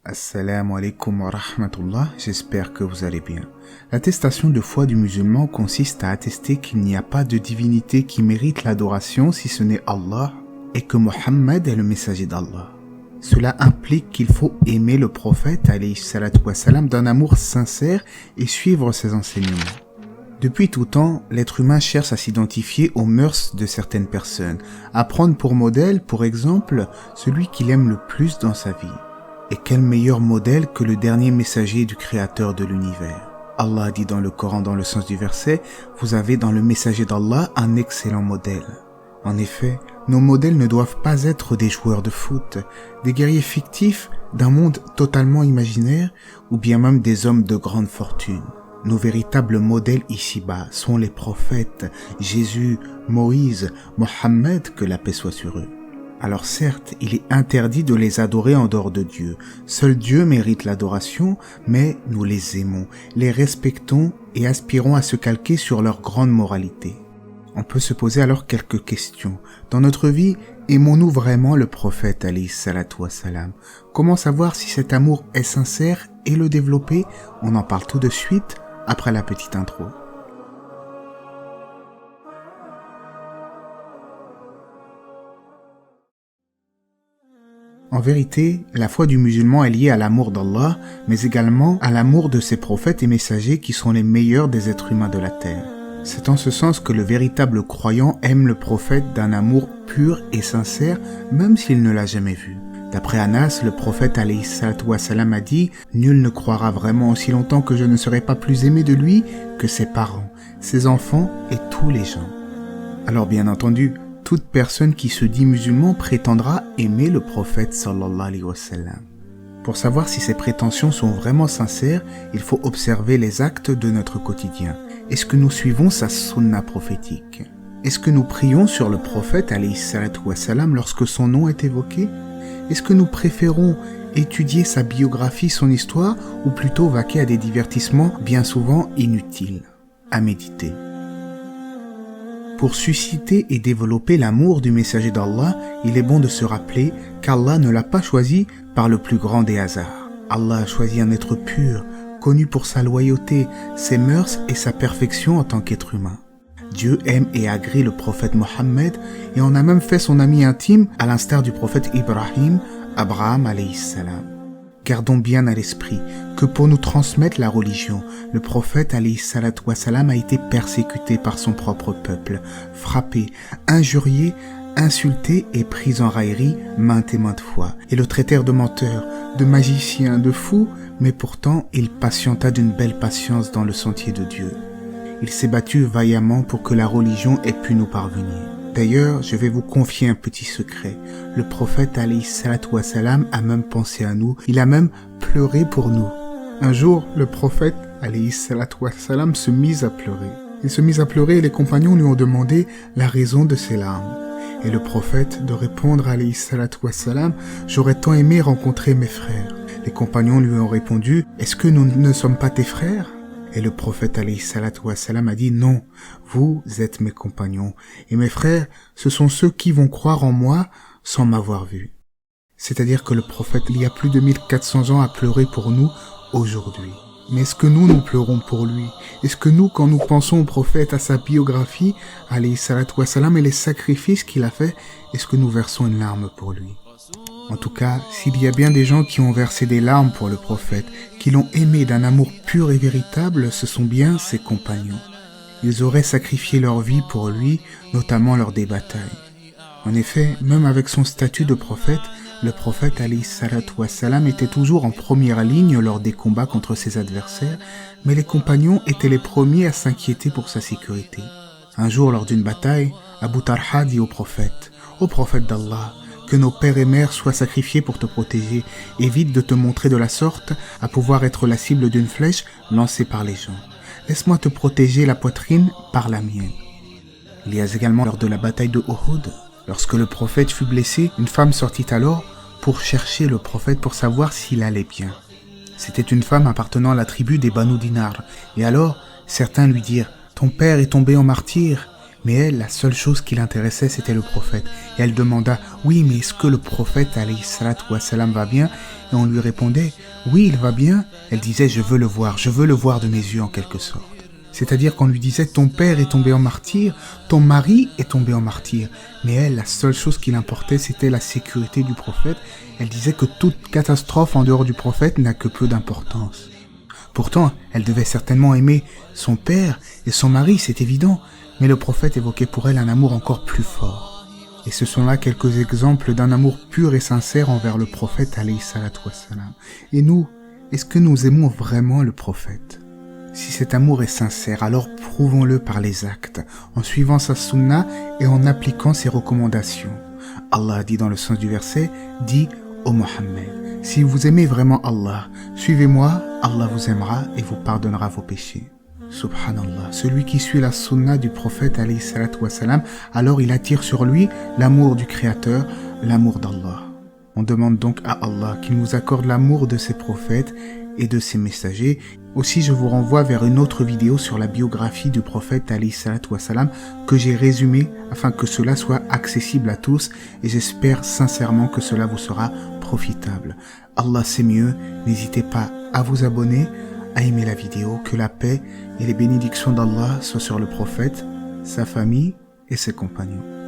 Assalamu alaikum wa rahmatullah, j'espère que vous allez bien. L'attestation de foi du musulman consiste à attester qu'il n'y a pas de divinité qui mérite l'adoration si ce n'est Allah et que Mohammed est le messager d'Allah. Cela implique qu'il faut aimer le prophète alayhi salatu wassalam d'un amour sincère et suivre ses enseignements. Depuis tout temps, l'être humain cherche à s'identifier aux mœurs de certaines personnes, à prendre pour modèle, pour exemple, celui qu'il aime le plus dans sa vie. Et quel meilleur modèle que le dernier messager du Créateur de l'univers. Allah dit dans le Coran, dans le sens du verset, « Vous avez dans le messager d'Allah un excellent modèle. » En effet, nos modèles ne doivent pas être des joueurs de foot, des guerriers fictifs d'un monde totalement imaginaire, ou bien même des hommes de grande fortune. Nos véritables modèles ici-bas sont les prophètes, Jésus, Moïse, Mohammed, que la paix soit sur eux. Alors certes, il est interdit de les adorer en dehors de Dieu. Seul Dieu mérite l'adoration, mais nous les aimons, les respectons et aspirons à se calquer sur leur grande moralité. On peut se poser alors quelques questions. Dans notre vie, aimons-nous vraiment le prophète alayhi salatu wassalam? Comment savoir si cet amour est sincère et le développer? On en parle tout de suite après la petite intro. En vérité, la foi du musulman est liée à l'amour d'Allah, mais également à l'amour de ses prophètes et messagers qui sont les meilleurs des êtres humains de la terre. C'est en ce sens que le véritable croyant aime le prophète d'un amour pur et sincère, même s'il ne l'a jamais vu. D'après Anas, le prophète alayhi salatu wassalam a dit « Nul ne croira vraiment aussi longtemps que je ne serai pas plus aimé de lui que ses parents, ses enfants et tous les gens. » Alors bien entendu, toute personne qui se dit musulman prétendra aimer le prophète sallallahu alayhi wa sallam. Pour savoir si ces prétentions sont vraiment sincères, il faut observer les actes de notre quotidien. Est-ce que nous suivons sa sunna prophétique? Est-ce que nous prions sur le prophète alayhi salatu wassalam lorsque son nom est évoqué? Est-ce que nous préférons étudier sa biographie, son histoire, ou plutôt vaquer à des divertissements bien souvent inutiles, à méditer? Pour susciter et développer l'amour du messager d'Allah, il est bon de se rappeler qu'Allah ne l'a pas choisi par le plus grand des hasards. Allah a choisi un être pur, connu pour sa loyauté, ses mœurs et sa perfection en tant qu'être humain. Dieu aime et agrée le prophète Mohammed et en a même fait son ami intime à l'instar du prophète Ibrahim, Abraham alayhi salam. Gardons bien à l'esprit que pour nous transmettre la religion, le prophète alayhi salatu wassalam a été persécuté par son propre peuple, frappé, injurié, insulté et pris en raillerie maintes et maintes fois. Et le traitèrent de menteur, de magicien, de fou, mais pourtant il patienta d'une belle patience dans le sentier de Dieu. Il s'est battu vaillamment pour que la religion ait pu nous parvenir. D'ailleurs, je vais vous confier un petit secret. Le prophète alayhi salatu wassalam a même pensé à nous, il a même pleuré pour nous. Un jour, le prophète alayhi salatu wassalam se mit à pleurer. Il se mit à pleurer et les compagnons lui ont demandé la raison de ses larmes. Et le prophète de répondre alayhi salatu wassalam, « J'aurais tant aimé rencontrer mes frères. » Les compagnons lui ont répondu, « Est-ce que nous ne sommes pas tes frères ?» Et le prophète alayhi salatu wassalam a dit « Non, vous êtes mes compagnons, et mes frères, ce sont ceux qui vont croire en moi sans m'avoir vu. » C'est-à-dire que le prophète, il y a plus de 1400 ans, a pleuré pour nous aujourd'hui. Mais est-ce que nous pleurons pour lui? Est-ce que nous, quand nous pensons au prophète, à sa biographie, alayhi salatu wassalam, et les sacrifices qu'il a fait, est-ce que nous versons une larme pour lui? En tout cas, s'il y a bien des gens qui ont versé des larmes pour le prophète, qui l'ont aimé d'un amour pur et véritable, ce sont bien ses compagnons. Ils auraient sacrifié leur vie pour lui, notamment lors des batailles. En effet, même avec son statut de prophète, le prophète alayhi salatu wassalam était toujours en première ligne lors des combats contre ses adversaires, mais les compagnons étaient les premiers à s'inquiéter pour sa sécurité. Un jour, lors d'une bataille, Abu Talha dit au prophète d'Allah, que nos pères et mères soient sacrifiés pour te protéger. Évite de te montrer de la sorte à pouvoir être la cible d'une flèche lancée par les gens. Laisse-moi te protéger la poitrine par la mienne. Il y a également lors de la bataille de Uhud, lorsque le prophète fut blessé, une femme sortit alors pour chercher le prophète pour savoir s'il allait bien. C'était une femme appartenant à la tribu des Banu Dinar. Et alors, certains lui dirent « Ton père est tombé en martyr » Mais elle, la seule chose qui l'intéressait, c'était le prophète. Et elle demanda, oui, mais est-ce que le prophète, alayhi salatu wassalam, va bien? Et on lui répondait, oui, il va bien. Elle disait, je veux le voir de mes yeux en quelque sorte. C'est-à-dire qu'on lui disait, ton père est tombé en martyr, ton mari est tombé en martyr. Mais elle, la seule chose qui l'importait, c'était la sécurité du prophète. Elle disait que toute catastrophe en dehors du prophète n'a que peu d'importance. Pourtant, elle devait certainement aimer son père et son mari, c'est évident. Mais le prophète évoquait pour elle un amour encore plus fort. Et ce sont là quelques exemples d'un amour pur et sincère envers le prophète, alayhi salatu wassalam. Et nous, est-ce que nous aimons vraiment le prophète ? Si cet amour est sincère, alors prouvons-le par les actes, en suivant sa sunna et en appliquant ses recommandations. Allah a dit dans le sens du verset, dit ô Mohammed, si vous aimez vraiment Allah, suivez-moi, Allah vous aimera et vous pardonnera vos péchés. Subhanallah, celui qui suit la sunna du prophète alayhi salatu wassalam, alors il attire sur lui l'amour du Créateur, l'amour d'Allah. On demande donc à Allah qu'il nous accorde l'amour de ses prophètes et de ses messagers. Aussi, je vous renvoie vers une autre vidéo sur la biographie du prophète alayhi salatu wassalam que j'ai résumée afin que cela soit accessible à tous et j'espère sincèrement que cela vous sera profitable. Allah c'est mieux, n'hésitez pas à vous abonner, à aimer la vidéo, que la paix et les bénédictions d'Allah soient sur le prophète, sa famille et ses compagnons.